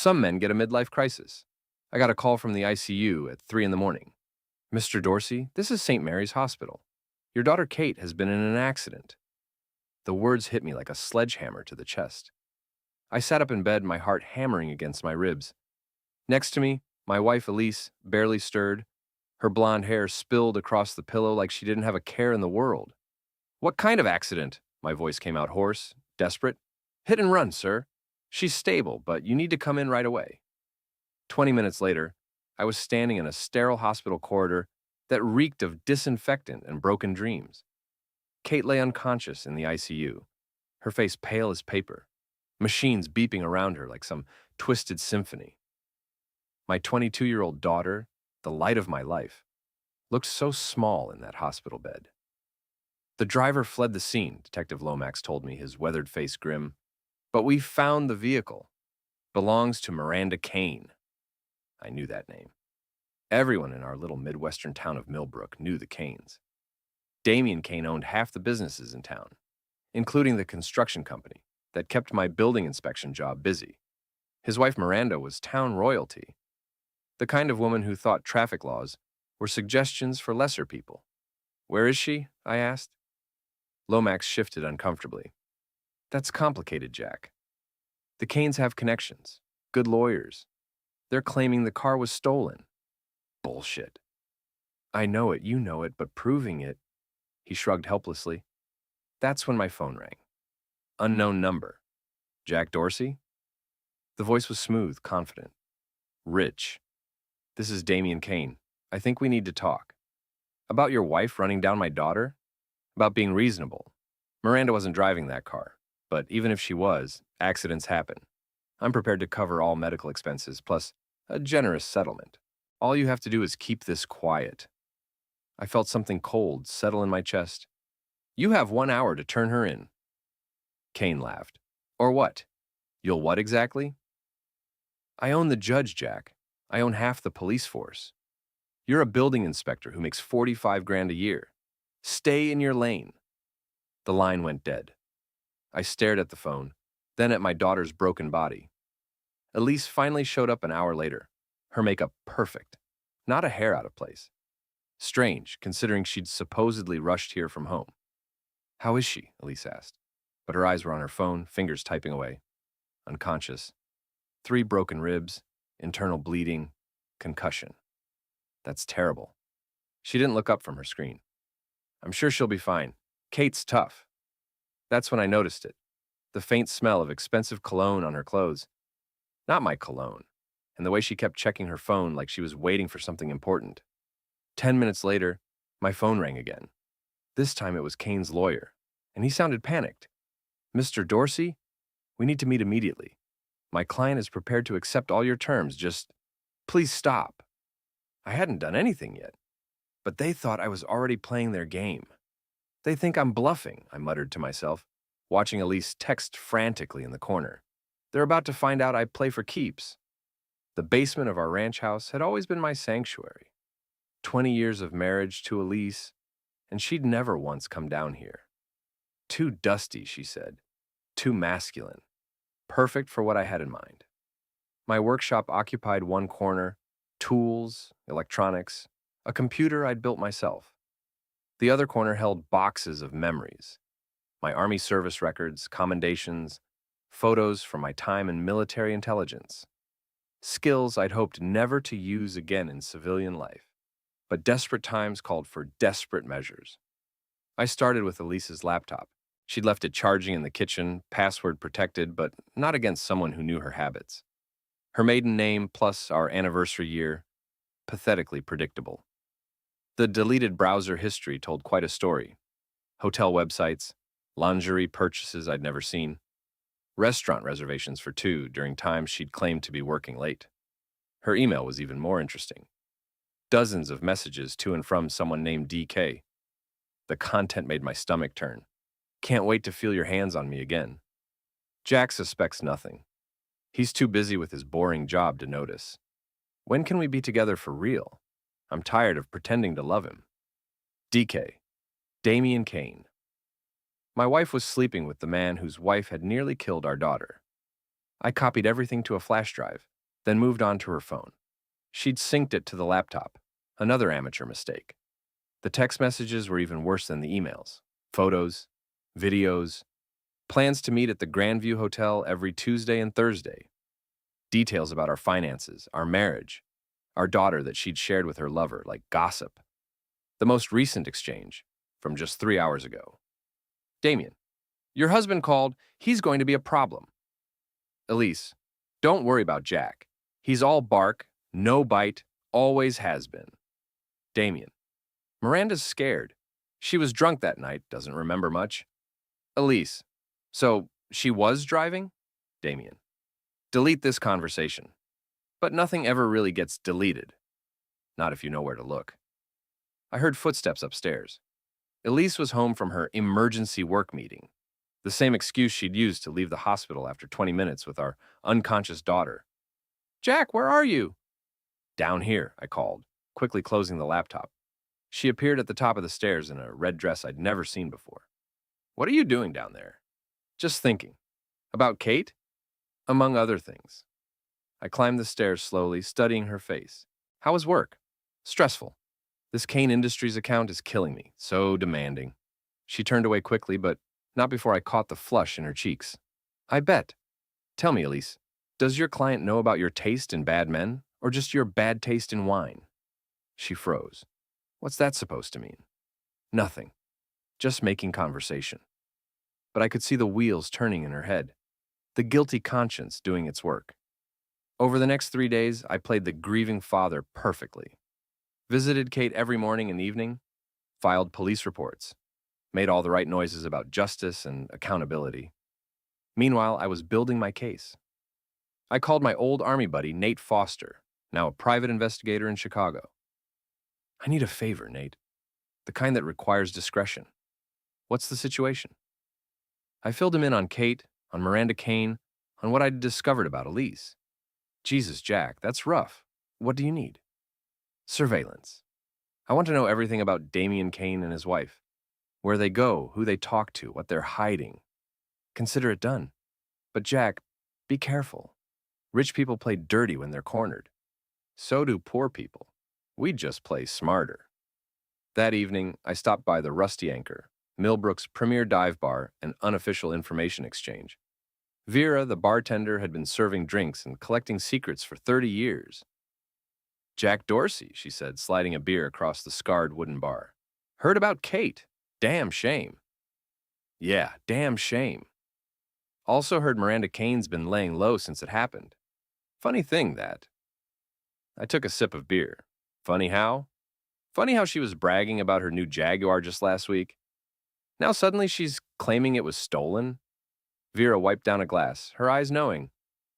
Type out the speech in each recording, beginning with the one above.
Some men get a midlife crisis. I got a call from the ICU at 3 in the morning. Mr. Dorsey, this is St. Mary's Hospital. Your daughter Kate has been in an accident. The words hit me like a sledgehammer to the chest. I sat up in bed, my heart hammering against my ribs. Next to me, my wife Elise barely stirred. Her blonde hair spilled across the pillow like she didn't have a care in the world. What kind of accident? My voice came out hoarse, desperate. Hit and run, sir. She's stable, but you need to come in right away. 20 minutes later, I was standing in a sterile hospital corridor that reeked of disinfectant and broken dreams. Kate lay unconscious in the ICU, her face pale as paper, machines beeping around her like some twisted symphony. My 22-year-old daughter, the light of my life, looked so small in that hospital bed. The driver fled the scene, Detective Lomax told me, his weathered face grim. But we found the vehicle. Belongs to Miranda Kane. I knew that name. Everyone in our little Midwestern town of Millbrook knew the Kanes. Damien Kane owned half the businesses in town, including the construction company that kept my building inspection job busy. His wife Miranda was town royalty, the kind of woman who thought traffic laws were suggestions for lesser people. Where is she? I asked. Lomax shifted uncomfortably. That's complicated, Jack. The Kanes have connections, good lawyers. They're claiming the car was stolen. Bullshit. I know it, you know it, but proving it, he shrugged helplessly. That's when my phone rang. Unknown number. Jack Dorsey? The voice was smooth, confident. Rich. This is Damien Kane. I think we need to talk. About your wife running down my daughter? About being reasonable. Miranda wasn't driving that car, but even if she was, accidents happen. I'm prepared to cover all medical expenses, plus a generous settlement. All you have to do is keep this quiet. I felt something cold settle in my chest. You have 1 hour to turn her in. Kane laughed. Or what? You'll what exactly? I own the judge, Jack. I own half the police force. You're a building inspector who makes 45 grand a year. Stay in your lane. The line went dead. I stared at the phone, then at my daughter's broken body. Elise finally showed up an hour later, her makeup perfect, not a hair out of place. Strange, considering she'd supposedly rushed here from home. How is she? Elise asked, but her eyes were on her phone, fingers typing away. Unconscious. 3 broken ribs, internal bleeding, concussion. That's terrible. She didn't look up from her screen. I'm sure she'll be fine. Kate's tough. That's when I noticed it. The faint smell of expensive cologne on her clothes. Not my cologne. And the way she kept checking her phone like she was waiting for something important. 10 minutes later, my phone rang again. This time it was Kane's lawyer, and he sounded panicked. Mr. Dorsey, we need to meet immediately. My client is prepared to accept all your terms, just please stop. I hadn't done anything yet, but they thought I was already playing their game. They think I'm bluffing, I muttered to myself, watching Elise text frantically in the corner. They're about to find out I play for keeps. The basement of our ranch house had always been my sanctuary. 20 years of marriage to Elise, and she'd never once come down here. Too dusty, she said. Too masculine. Perfect for what I had in mind. My workshop occupied one corner, tools, electronics, a computer I'd built myself. The other corner held boxes of memories. My Army service records, commendations, photos from my time in military intelligence. Skills I'd hoped never to use again in civilian life. But desperate times called for desperate measures. I started with Elise's laptop. She'd left it charging in the kitchen, password protected, but not against someone who knew her habits. Her maiden name plus our anniversary year, pathetically predictable. The deleted browser history told quite a story. Hotel websites, lingerie purchases I'd never seen, restaurant reservations for 2 during times she'd claimed to be working late. Her email was even more interesting. Dozens of messages to and from someone named DK. The content made my stomach turn. Can't wait to feel your hands on me again. Jack suspects nothing. He's too busy with his boring job to notice. When can we be together for real? I'm tired of pretending to love him. DK. Damien Kane. My wife was sleeping with the man whose wife had nearly killed our daughter. I copied everything to a flash drive, then moved on to her phone. She'd synced it to the laptop, another amateur mistake. The text messages were even worse than the emails. Photos, videos, plans to meet at the Grandview Hotel every Tuesday and Thursday. Details about our finances, our marriage, our daughter that she'd shared with her lover, like gossip. The most recent exchange, from just 3 hours ago. Damien, your husband called. He's going to be a problem. Elise, don't worry about Jack. He's all bark, no bite, always has been. Damien, Miranda's scared. She was drunk that night, doesn't remember much. Elise, so she was driving? Damien, delete this conversation. But nothing ever really gets deleted. Not if you know where to look. I heard footsteps upstairs. Elise was home from her emergency work meeting, the same excuse she'd used to leave the hospital after 20 minutes with our unconscious daughter. Jack, where are you? Down here, I called, quickly closing the laptop. She appeared at the top of the stairs in a red dress I'd never seen before. What are you doing down there? Just thinking. About Kate? Among other things. I climbed the stairs slowly, studying her face. How was work? Stressful. This Kane Industries account is killing me, so demanding. She turned away quickly, but not before I caught the flush in her cheeks. I bet. Tell me, Elise, does your client know about your taste in bad men, or just your bad taste in wine? She froze. What's that supposed to mean? Nothing. Just making conversation. But I could see the wheels turning in her head, the guilty conscience doing its work. Over the next 3 days, I played the grieving father perfectly. Visited Kate every morning and evening, filed police reports, made all the right noises about justice and accountability. Meanwhile, I was building my case. I called my old Army buddy, Nate Foster, now a private investigator in Chicago. I need a favor, Nate. The kind that requires discretion. What's the situation? I filled him in on Kate, on Miranda Kane, on what I'd discovered about Elise. Jesus, Jack, that's rough. What do you need? Surveillance. I want to know everything about Damien Kane and his wife. Where they go, who they talk to, what they're hiding. Consider it done. But Jack, be careful. Rich people play dirty when they're cornered. So do poor people. We just play smarter. That evening, I stopped by the Rusty Anchor, Millbrook's premier dive bar and unofficial information exchange. Vera, the bartender, had been serving drinks and collecting secrets for 30 years. Jack Dorsey, she said, sliding a beer across the scarred wooden bar. Heard about Kate. Damn shame. Yeah, damn shame. Also heard Miranda Kane's been laying low since it happened. Funny thing, that. I took a sip of beer. Funny how? Funny how she was bragging about her new Jaguar just last week. Now suddenly she's claiming it was stolen. Vera wiped down a glass, her eyes knowing.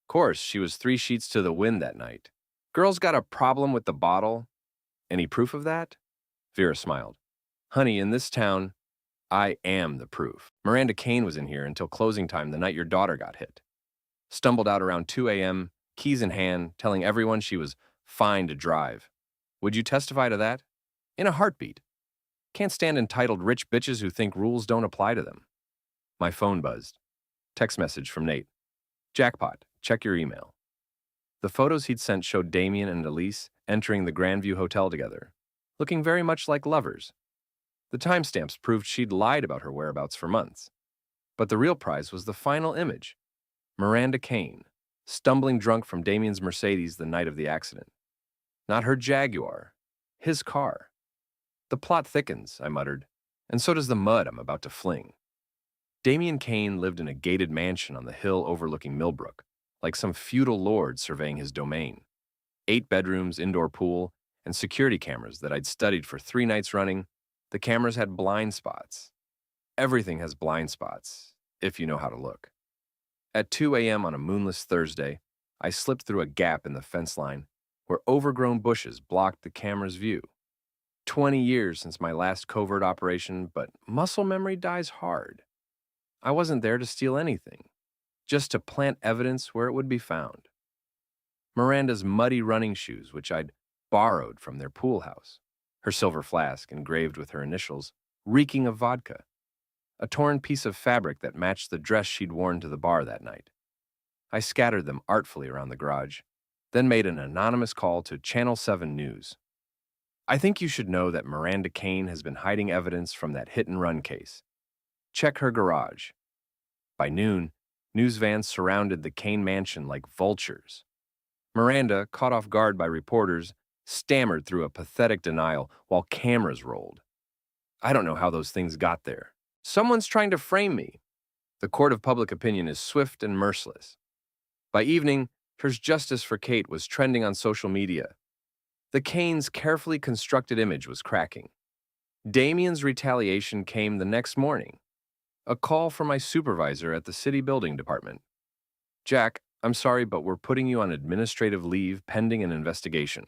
Course, she was 3 sheets to the wind that night. Girl's got a problem with the bottle. Any proof of that? Vera smiled. Honey, in this town, I am the proof. Miranda Kane was in here until closing time the night your daughter got hit. Stumbled out around 2 a.m., keys in hand, telling everyone she was fine to drive. Would you testify to that? In a heartbeat. Can't stand entitled rich bitches who think rules don't apply to them. My phone buzzed. Text message from Nate. Jackpot, check your email. The photos he'd sent showed Damien and Elise entering the Grandview Hotel together, looking very much like lovers. The timestamps proved she'd lied about her whereabouts for months. But the real prize was the final image. Miranda Kane, stumbling drunk from Damien's Mercedes the night of the accident. Not her Jaguar, his car. The plot thickens, I muttered, and so does the mud I'm about to fling. Damien Kane lived in a gated mansion on the hill overlooking Millbrook, like some feudal lord surveying his domain. 8 bedrooms, indoor pool, and security cameras that I'd studied for 3 nights running. The cameras had blind spots. Everything has blind spots, if you know how to look. At 2 a.m. on a moonless Thursday, I slipped through a gap in the fence line where overgrown bushes blocked the camera's view. 20 years since my last covert operation, but muscle memory dies hard. I wasn't there to steal anything, just to plant evidence where it would be found. Miranda's muddy running shoes, which I'd borrowed from their pool house, her silver flask engraved with her initials, reeking of vodka, a torn piece of fabric that matched the dress she'd worn to the bar that night. I scattered them artfully around the garage, then made an anonymous call to Channel 7 News. I think you should know that Miranda Kane has been hiding evidence from that hit-and-run case. Check her garage. By noon, news vans surrounded the Kane mansion like vultures. Miranda, caught off guard by reporters, stammered through a pathetic denial while cameras rolled. I don't know how those things got there. Someone's trying to frame me. The court of public opinion is swift and merciless. By evening, Here's Justice for Kate was trending on social media. The Kane's carefully constructed image was cracking. Damien's retaliation came the next morning. A call from my supervisor at the city building department. Jack, I'm sorry, but we're putting you on administrative leave pending an investigation.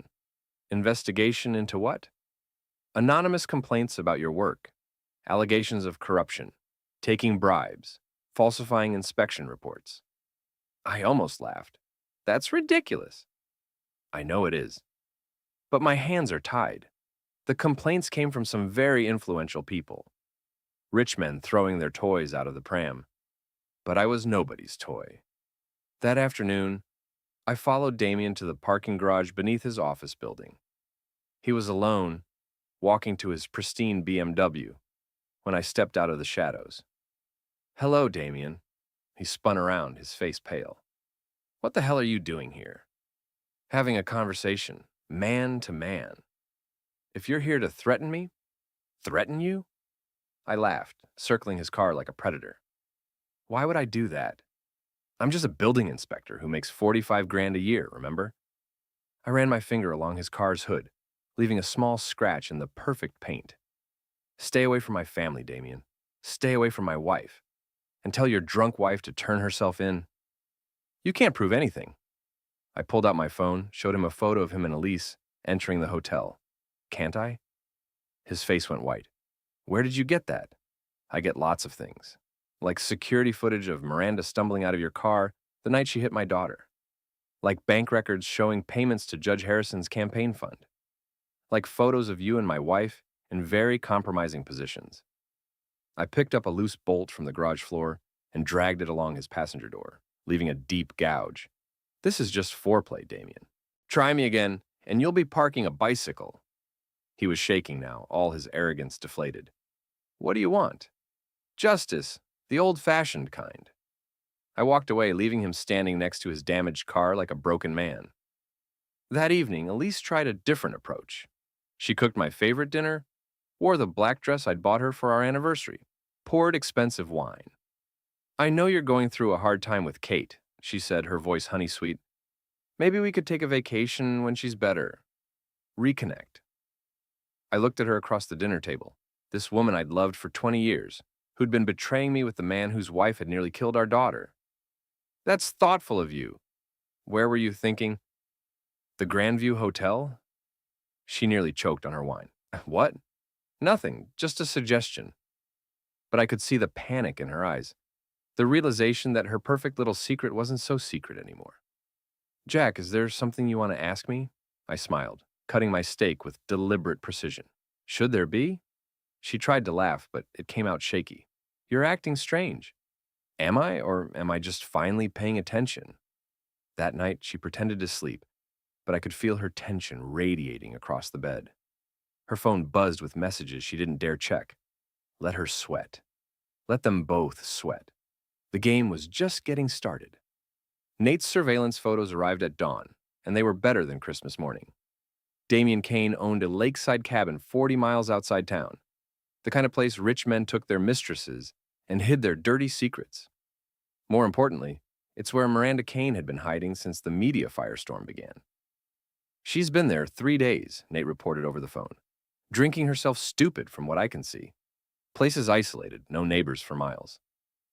Investigation into what? Anonymous complaints about your work. Allegations of corruption. Taking bribes. Falsifying inspection reports. I almost laughed. That's ridiculous. I know it is. But my hands are tied. The complaints came from some very influential people. Rich men throwing their toys out of the pram. But I was nobody's toy. That afternoon, I followed Damien to the parking garage beneath his office building. He was alone, walking to his pristine BMW, when I stepped out of the shadows. Hello, Damien. He spun around, his face pale. What the hell are you doing here? Having a conversation, man to man. If you're here to threaten me, threaten you? I laughed, circling his car like a predator. Why would I do that? I'm just a building inspector who makes 45 grand a year, remember? I ran my finger along his car's hood, leaving a small scratch in the perfect paint. Stay away from my family, Damien. Stay away from my wife. And tell your drunk wife to turn herself in. You can't prove anything. I pulled out my phone, showed him a photo of him and Elise entering the hotel. Can't I? His face went white. Where did you get that? I get lots of things. Like security footage of Miranda stumbling out of your car the night she hit my daughter. Like bank records showing payments to Judge Harrison's campaign fund. Like photos of you and my wife in very compromising positions. I picked up a loose bolt from the garage floor and dragged it along his passenger door, leaving a deep gouge. This is just foreplay, Damien. Try me again, and you'll be parking a bicycle. He was shaking now, all his arrogance deflated. What do you want? Justice, the old-fashioned kind. I walked away, leaving him standing next to his damaged car like a broken man. That evening, Elise tried a different approach. She cooked my favorite dinner, wore the black dress I'd bought her for our anniversary, poured expensive wine. I know you're going through a hard time with Kate, she said, her voice honey-sweet. Maybe we could take a vacation when she's better. Reconnect. I looked at her across the dinner table, this woman I'd loved for 20 years, who'd been betraying me with the man whose wife had nearly killed our daughter. That's thoughtful of you. Where were you thinking? The Grandview Hotel? She nearly choked on her wine. What? Nothing, just a suggestion. But I could see the panic in her eyes, the realization that her perfect little secret wasn't so secret anymore. Jack, is there something you want to ask me? I smiled, cutting my steak with deliberate precision. Should there be? She tried to laugh, but it came out shaky. You're acting strange. Am I, or am I just finally paying attention? That night, she pretended to sleep, but I could feel her tension radiating across the bed. Her phone buzzed with messages she didn't dare check. Let her sweat. Let them both sweat. The game was just getting started. Nate's surveillance photos arrived at dawn, and they were better than Christmas morning. Damien Kane owned a lakeside cabin 40 miles outside town, the kind of place rich men took their mistresses and hid their dirty secrets. More importantly, it's where Miranda Kane had been hiding since the media firestorm began. She's been there 3 days, Nate reported over the phone, drinking herself stupid from what I can see. Place is isolated, no neighbors for miles.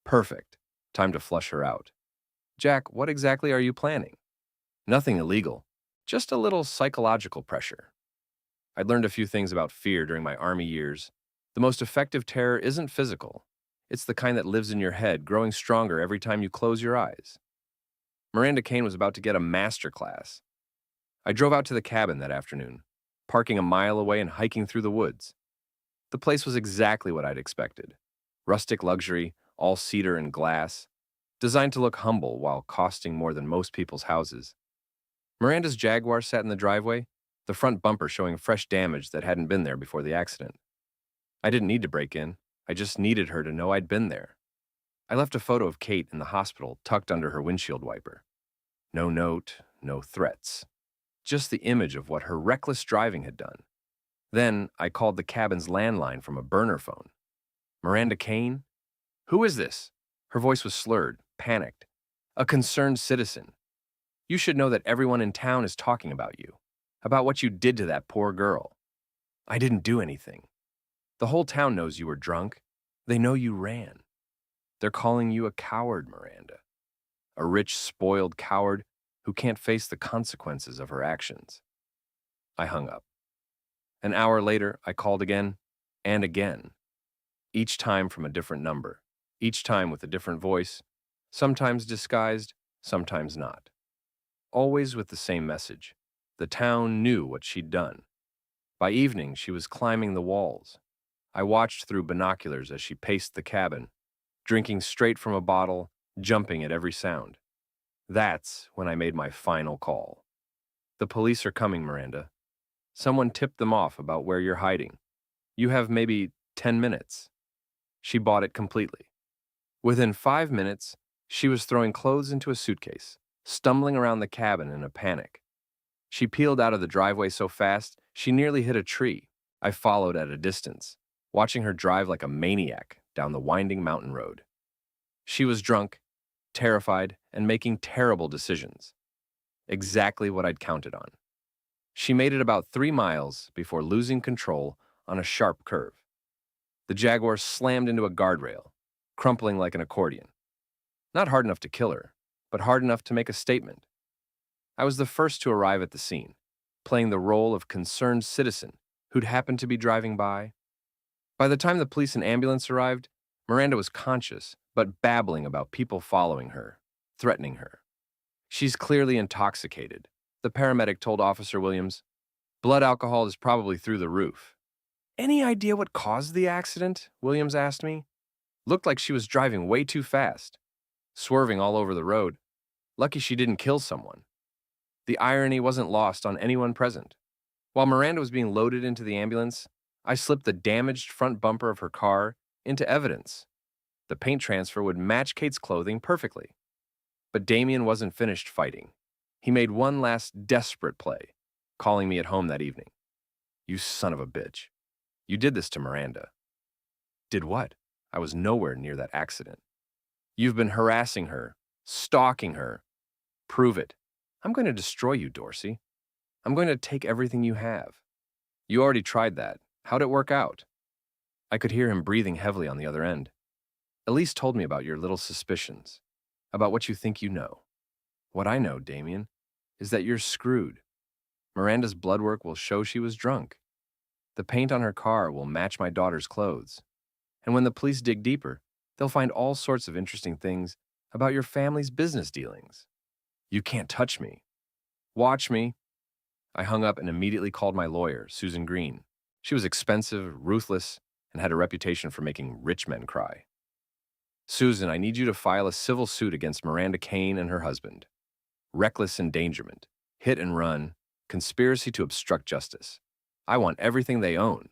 Perfect. Time to flush her out. Jack, what exactly are you planning? Nothing illegal, just a little psychological pressure. I'd learned a few things about fear during my army years. The most effective terror isn't physical. It's the kind that lives in your head, growing stronger every time you close your eyes. Miranda Kane was about to get a master class. I drove out to the cabin that afternoon, parking a mile away and hiking through the woods. The place was exactly what I'd expected. Rustic luxury, all cedar and glass, designed to look humble while costing more than most people's houses. Miranda's Jaguar sat in the driveway, the front bumper showing fresh damage that hadn't been there before the accident. I didn't need to break in. I just needed her to know I'd been there. I left a photo of Kate in the hospital tucked under her windshield wiper. No note, no threats. Just the image of what her reckless driving had done. Then I called the cabin's landline from a burner phone. Miranda Kane? Who is this? Her voice was slurred, panicked. A concerned citizen. You should know that everyone in town is talking about you, about what you did to that poor girl. I didn't do anything. The whole town knows you were drunk. They know you ran. They're calling you a coward, Miranda. A rich, spoiled coward who can't face the consequences of her actions. I hung up. An hour later, I called again and again, each time from a different number, each time with a different voice, sometimes disguised, sometimes not. Always with the same message. The town knew what she'd done. By evening, she was climbing the walls. I watched through binoculars as she paced the cabin, drinking straight from a bottle, jumping at every sound. That's when I made my final call. The police are coming, Miranda. Someone tipped them off about where you're hiding. You have maybe 10 minutes. She bought it completely. Within 5 minutes, she was throwing clothes into a suitcase, stumbling around the cabin in a panic. She peeled out of the driveway so fast, she nearly hit a tree. I followed at a distance, watching her drive like a maniac down the winding mountain road. She was drunk, terrified, and making terrible decisions. Exactly what I'd counted on. She made it about 3 miles before losing control on a sharp curve. The Jaguar slammed into a guardrail, crumpling like an accordion. Not hard enough to kill her, but hard enough to make a statement. I was the first to arrive at the scene, playing the role of concerned citizen who'd happened to be driving by. By the time the police and ambulance arrived, Miranda was conscious, but babbling about people following her, threatening her. She's clearly intoxicated, the paramedic told Officer Williams. Blood alcohol is probably through the roof. Any idea what caused the accident? Williams asked me. Looked like she was driving way too fast, swerving all over the road. Lucky she didn't kill someone. The irony wasn't lost on anyone present. While Miranda was being loaded into the ambulance, I slipped the damaged front bumper of her car into evidence. The paint transfer would match Kate's clothing perfectly. But Damien wasn't finished fighting. He made one last desperate play, calling me at home that evening. You son of a bitch. You did this to Miranda. Did what? I was nowhere near that accident. You've been harassing her, stalking her. Prove it. I'm going to destroy you, Dorsey. I'm going to take everything you have. You already tried that. How'd it work out? I could hear him breathing heavily on the other end. Elise told me about your little suspicions, about what you think you know. What I know, Damien, is that you're screwed. Miranda's blood work will show she was drunk. The paint on her car will match my daughter's clothes. And when the police dig deeper, they'll find all sorts of interesting things about your family's business dealings. You can't touch me. Watch me. I hung up and immediately called my lawyer, Susan Green. She was expensive, ruthless, and had a reputation for making rich men cry. Susan, I need you to file a civil suit against Miranda Kane and her husband. Reckless endangerment, hit and run, conspiracy to obstruct justice. I want everything they own.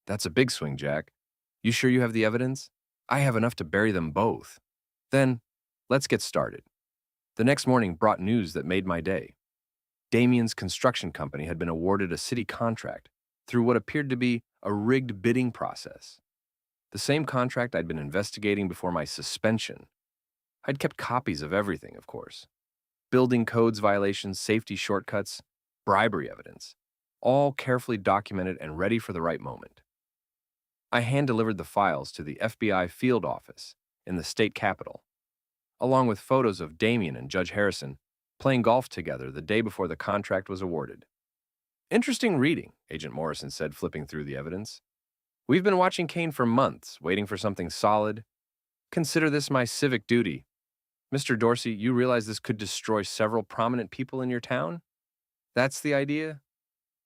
That's a big swing, Jack. You sure you have the evidence? I have enough to bury them both. Then, let's get started. The next morning brought news that made my day. Damien's construction company had been awarded a city contract through what appeared to be a rigged bidding process. The same contract I'd been investigating before my suspension. I'd kept copies of everything, of course. Building codes violations, safety shortcuts, bribery evidence, all carefully documented and ready for the right moment. I hand-delivered the files to the FBI field office in the state capitol, along with photos of Damien and Judge Harrison playing golf together the day before the contract was awarded. Interesting reading, Agent Morrison said, flipping through the evidence. We've been watching Kane for months, waiting for something solid. Consider this my civic duty. Mr. Dorsey, you realize this could destroy several prominent people in your town? That's the idea?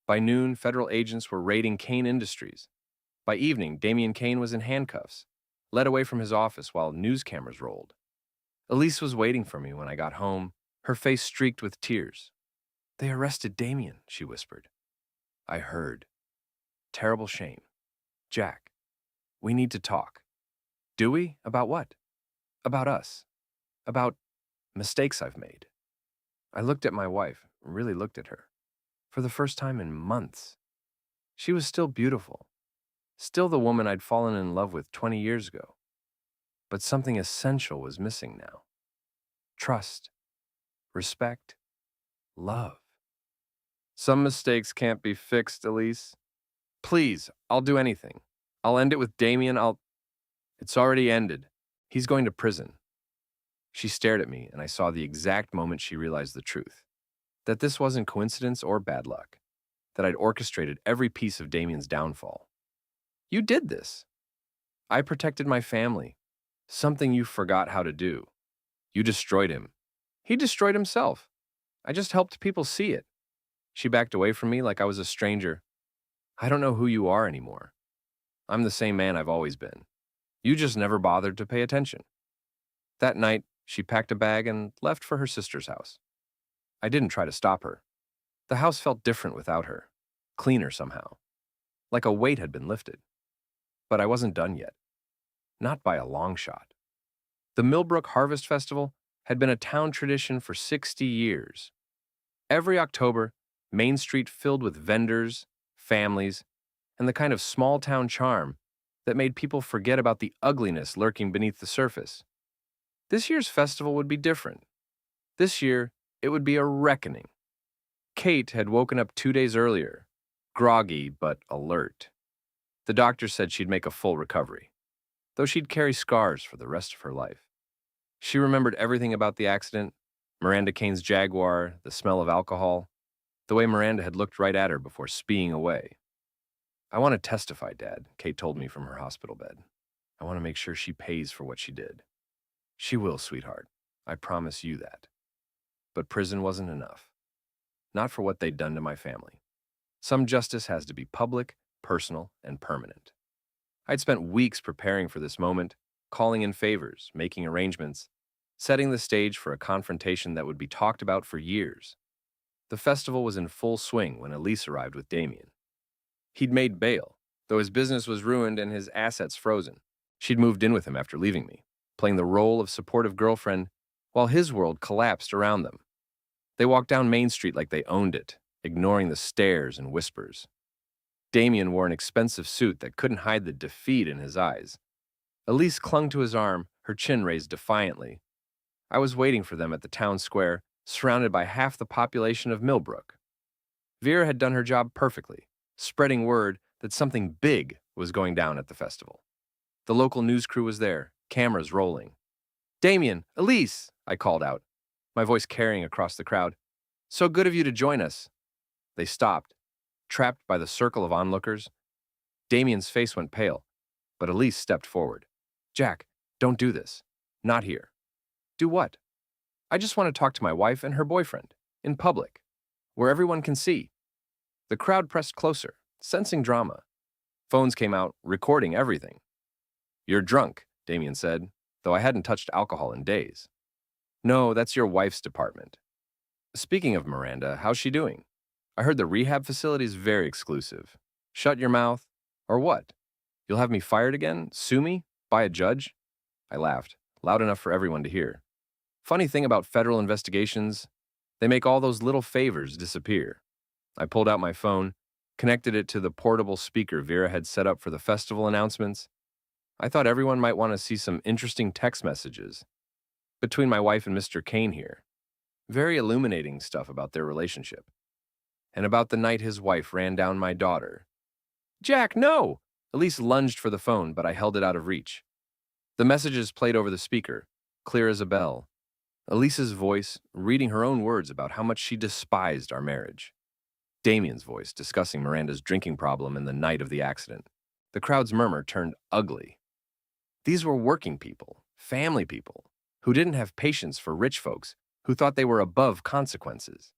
By noon, federal agents were raiding Kane Industries. By evening, Damien Kane was in handcuffs, led away from his office while news cameras rolled. Elise was waiting for me when I got home, her face streaked with tears. They arrested Damien, she whispered. I heard. Terrible shame. Jack, we need to talk. Do we? About what? About us. About mistakes I've made. I looked at my wife, really looked at her. For the first time in months. She was still beautiful. Still the woman I'd fallen in love with 20 years ago. But something essential was missing now. Trust, respect, love. Some mistakes can't be fixed, Elise. Please, I'll do anything. I'll end it with Damien. It's already ended. He's going to prison. She stared at me, and I saw the exact moment she realized the truth. That this wasn't coincidence or bad luck. That I'd orchestrated every piece of Damien's downfall. You did this. I protected my family. Something you forgot how to do. You destroyed him. He destroyed himself. I just helped people see it. She backed away from me like I was a stranger. I don't know who you are anymore. I'm the same man I've always been. You just never bothered to pay attention. That night, she packed a bag and left for her sister's house. I didn't try to stop her. The house felt different without her, cleaner somehow, like a weight had been lifted. But I wasn't done yet. Not by a long shot. The Millbrook Harvest Festival had been a town tradition for 60 years. Every October, Main Street filled with vendors, families, and the kind of small-town charm that made people forget about the ugliness lurking beneath the surface. This year's festival would be different. This year, it would be a reckoning. Kate had woken up 2 days earlier, groggy but alert. The doctor said she'd make a full recovery, though she'd carry scars for the rest of her life. She remembered everything about the accident, Miranda Kane's Jaguar, the smell of alcohol, the way Miranda had looked right at her before speeing away. I want to testify, Dad, Kate told me from her hospital bed. I want to make sure she pays for what she did. She will, sweetheart. I promise you that. But prison wasn't enough. Not for what they'd done to my family. Some justice has to be public, personal, and permanent. I'd spent weeks preparing for this moment, calling in favors, making arrangements, setting the stage for a confrontation that would be talked about for years. The festival was in full swing when Elise arrived with Damien. He'd made bail, though his business was ruined and his assets frozen. She'd moved in with him after leaving me, playing the role of supportive girlfriend while his world collapsed around them. They walked down Main Street like they owned it, ignoring the stares and whispers. Damien wore an expensive suit that couldn't hide the defeat in his eyes. Elise clung to his arm, her chin raised defiantly. I was waiting for them at the town square, surrounded by half the population of Millbrook. Vera had done her job perfectly, spreading word that something big was going down at the festival. The local news crew was there, cameras rolling. Damien, Elise, I called out, my voice carrying across the crowd. So good of you to join us. They stopped, trapped by the circle of onlookers. Damien's face went pale, but Elise stepped forward. Jack, don't do this. Not here. Do what? I just want to talk to my wife and her boyfriend, in public, where everyone can see. The crowd pressed closer, sensing drama. Phones came out, recording everything. You're drunk, Damien said, though I hadn't touched alcohol in days. No, that's your wife's department. Speaking of Miranda, how's she doing? I heard the rehab facility's very exclusive. Shut your mouth? Or what? You'll have me fired again? Sue me? By a judge? I laughed, loud enough for everyone to hear. Funny thing about federal investigations, they make all those little favors disappear. I pulled out my phone, connected it to the portable speaker Vera had set up for the festival announcements. I thought everyone might want to see some interesting text messages between my wife and Mr. Kane here. Very illuminating stuff about their relationship. And about the night his wife ran down my daughter. Jack, no! Elise lunged for the phone, but I held it out of reach. The messages played over the speaker, clear as a bell. Elise's voice, reading her own words about how much she despised our marriage. Damien's voice, discussing Miranda's drinking problem and the night of the accident. The crowd's murmur turned ugly. These were working people, family people, who didn't have patience for rich folks who thought they were above consequences.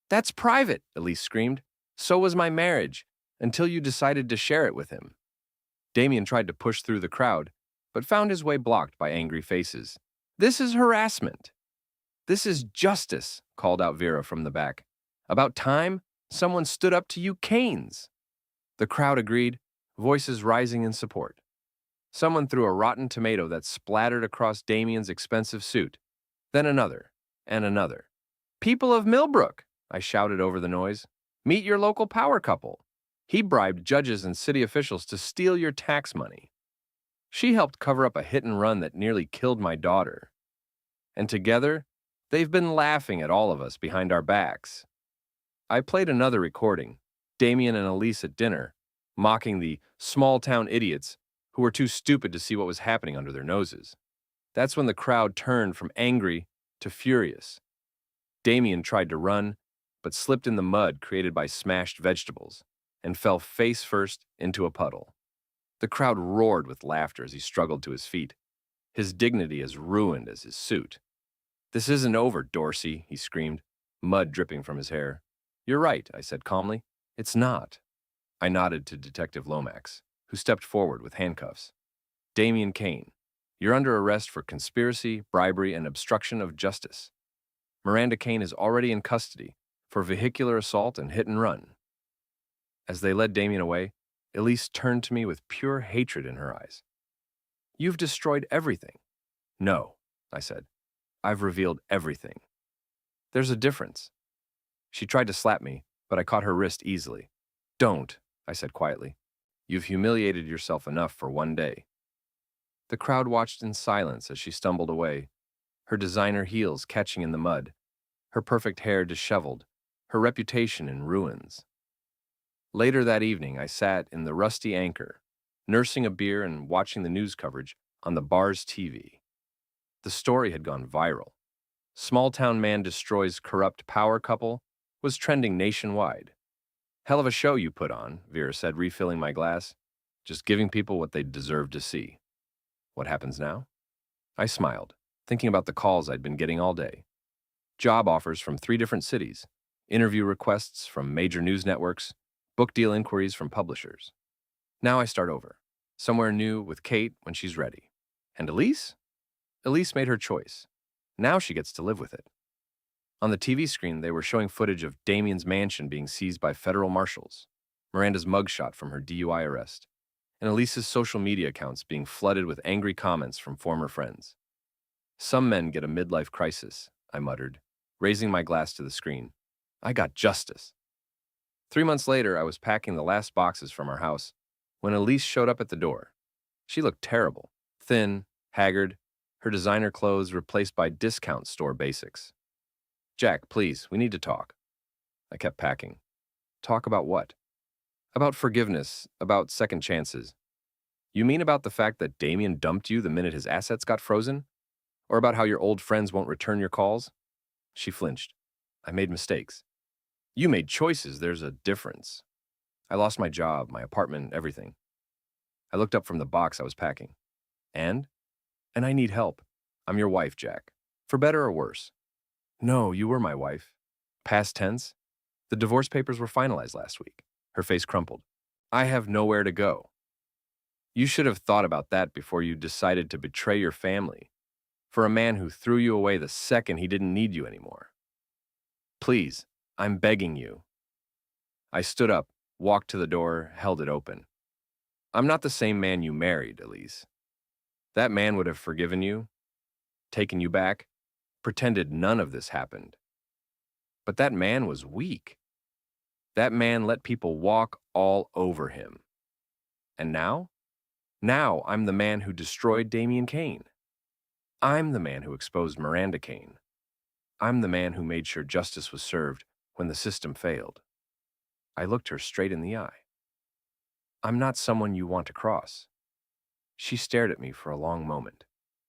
That's private, Elise screamed. So was my marriage, until you decided to share it with him. Damien tried to push through the crowd, but found his way blocked by angry faces. This is harassment. This is justice, called out Vera from the back. About time someone stood up to you canes. The crowd agreed, voices rising in support. Someone threw a rotten tomato that splattered across Damien's expensive suit. Then another, and another. People of Millbrook, I shouted over the noise. Meet your local power couple. He bribed judges and city officials to steal your tax money. She helped cover up a hit and run that nearly killed my daughter. And together, they've been laughing at all of us behind our backs. I played another recording, Damien and Elise at dinner, mocking the small-town idiots who were too stupid to see what was happening under their noses. That's when the crowd turned from angry to furious. Damien tried to run, but slipped in the mud created by smashed vegetables and fell face first into a puddle. The crowd roared with laughter as he struggled to his feet, his dignity as ruined as his suit. "This isn't over, Dorsey," he screamed, mud dripping from his hair. "You're right," I said calmly. "It's not." I nodded to Detective Lomax, who stepped forward with handcuffs. "Damien Kane, you're under arrest for conspiracy, bribery, and obstruction of justice. Miranda Kane is already in custody for vehicular assault and hit and run." As they led Damien away, Elise turned to me with pure hatred in her eyes. "You've destroyed everything." "No," I said. "I've revealed everything." "There's a difference." She tried to slap me, but I caught her wrist easily. "Don't," I said quietly. "You've humiliated yourself enough for one day." The crowd watched in silence as she stumbled away, her designer heels catching in the mud, her perfect hair disheveled, her reputation in ruins. Later that evening, I sat in the rusty Anchor, nursing a beer and watching the news coverage on the bar's TV. The story had gone viral. Small-town man destroys corrupt power couple was trending nationwide. "Hell of a show you put on," Vera said, refilling my glass. "Just giving people what they deserve to see." What happens now? I smiled, thinking about the calls I'd been getting all day. Job offers from 3 different cities, interview requests from major news networks, book deal inquiries from publishers. Now I start over, somewhere new with Kate when she's ready. And Elise? Elise made her choice. Now she gets to live with it. On the TV screen, they were showing footage of Damien's mansion being seized by federal marshals, Miranda's mugshot from her DUI arrest, and Elise's social media accounts being flooded with angry comments from former friends. "Some men get a midlife crisis," I muttered, raising my glass to the screen. "I got justice." 3 months later, I was packing the last boxes from our house when Elise showed up at the door. She looked terrible, thin, haggard, her designer clothes replaced by discount store basics. "Jack, please, we need to talk." I kept packing. Talk about what? About forgiveness, about second chances. "You mean about the fact that Damien dumped you the minute his assets got frozen? Or about how your old friends won't return your calls?" She flinched. "I made mistakes." "You made choices, there's a difference." "I lost my job, my apartment, everything." I looked up from the box I was packing. "And?" "And I need help. I'm your wife, Jack. For better or worse." "No, you were my wife." Past tense? "The divorce papers were finalized last week." Her face crumpled. "I have nowhere to go." "You should have thought about that before you decided to betray your family. For a man who threw you away the second he didn't need you anymore. Please, I'm begging you." I stood up, walked to the door, held it open. "I'm not the same man you married, Elise. That man would have forgiven you, taken you back, pretended none of this happened. But that man was weak. That man let people walk all over him. And now? Now I'm the man who destroyed Damien Kane. I'm the man who exposed Miranda Kane. I'm the man who made sure justice was served when the system failed." I looked her straight in the eye. "I'm not someone you want to cross." She stared at me for a long moment,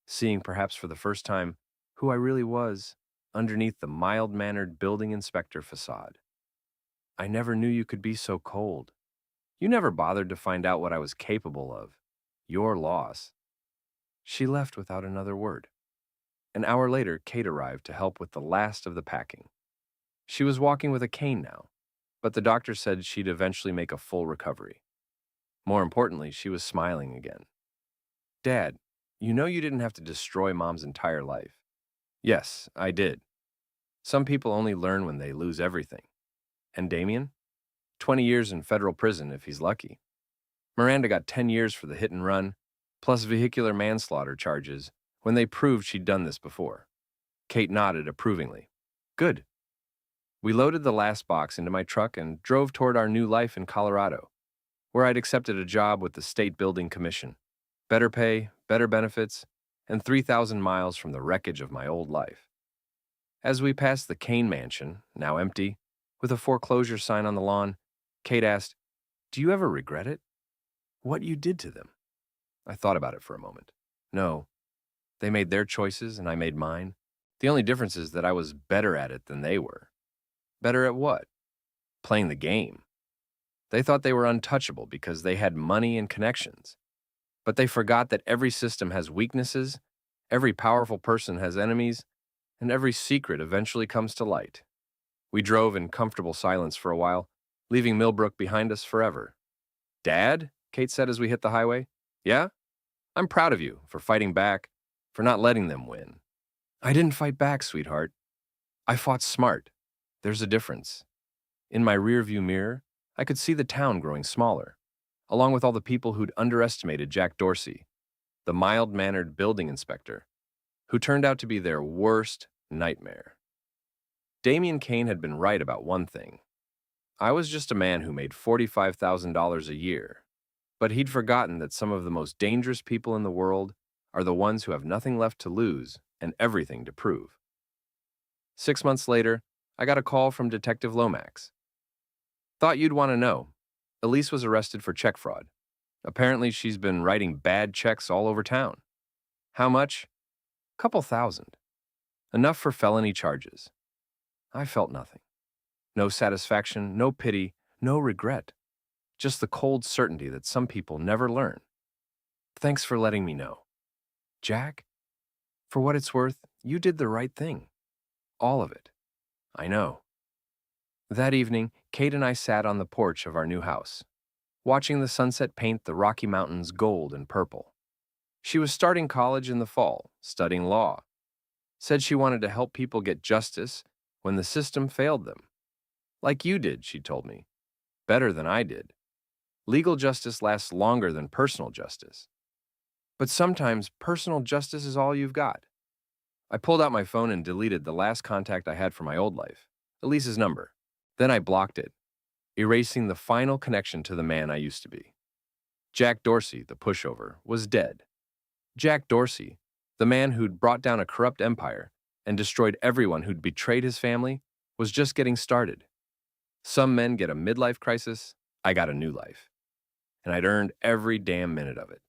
seeing perhaps for the first time who I really was underneath the mild-mannered building inspector facade. "I never knew you could be so cold. You never bothered to find out what I was capable of. Your loss." She left without another word. An hour later, Kate arrived to help with the last of the packing. She was walking with a cane now, but the doctor said she'd eventually make a full recovery. More importantly, she was smiling again. "Dad, you know you didn't have to destroy Mom's entire life." "Yes, I did. Some people only learn when they lose everything." And Damien? 20 years in federal prison if he's lucky. Miranda got 10 years for the hit and run, plus vehicular manslaughter charges when they proved she'd done this before. Kate nodded approvingly. Good. We loaded the last box into my truck and drove toward our new life in Colorado, where I'd accepted a job with the State Building Commission. Better pay, better benefits, and 3,000 miles from the wreckage of my old life. As we passed the Kane mansion, now empty, with a foreclosure sign on the lawn, Kate asked, "Do you ever regret it? What you did to them?" I thought about it for a moment. No. They made their choices and I made mine. The only difference is that I was better at it than they were. Better at what? Playing the game. They thought they were untouchable because they had money and connections. But they forgot that every system has weaknesses, every powerful person has enemies, and every secret eventually comes to light. We drove in comfortable silence for a while, leaving Millbrook behind us forever. "Dad?" Kate said as we hit the highway. "Yeah? I'm proud of you for fighting back, for not letting them win." "I didn't fight back, sweetheart. I fought smart. There's a difference." In my rearview mirror, I could see the town growing smaller, along with all the people who'd underestimated Jack Dorsey, the mild-mannered building inspector, who turned out to be their worst nightmare. Damien Kane had been right about one thing. I was just a man who made $45,000 a year, but he'd forgotten that some of the most dangerous people in the world are the ones who have nothing left to lose and everything to prove. 6 months later, I got a call from Detective Lomax. "Thought you'd want to know. Elise was arrested for check fraud. Apparently she's been writing bad checks all over town." "How much?" "Couple thousand. Enough for felony charges." I felt nothing. No satisfaction, no pity, no regret. Just the cold certainty that some people never learn. "Thanks for letting me know. Jack, for what it's worth, you did the right thing. All of it. I know." That evening, Kate and I sat on the porch of our new house, watching the sunset paint the Rocky Mountains gold and purple. She was starting college in the fall, studying law. Said she wanted to help people get justice when the system failed them. "Like you did," she told me. "Better than I did. Legal justice lasts longer than personal justice. But sometimes personal justice is all you've got." I pulled out my phone and deleted the last contact I had from my old life, Elise's number. Then I blocked it, erasing the final connection to the man I used to be. Jack Dorsey, the pushover, was dead. Jack Dorsey, the man who'd brought down a corrupt empire and destroyed everyone who'd betrayed his family, was just getting started. Some men get a midlife crisis, I got a new life. And I'd earned every damn minute of it.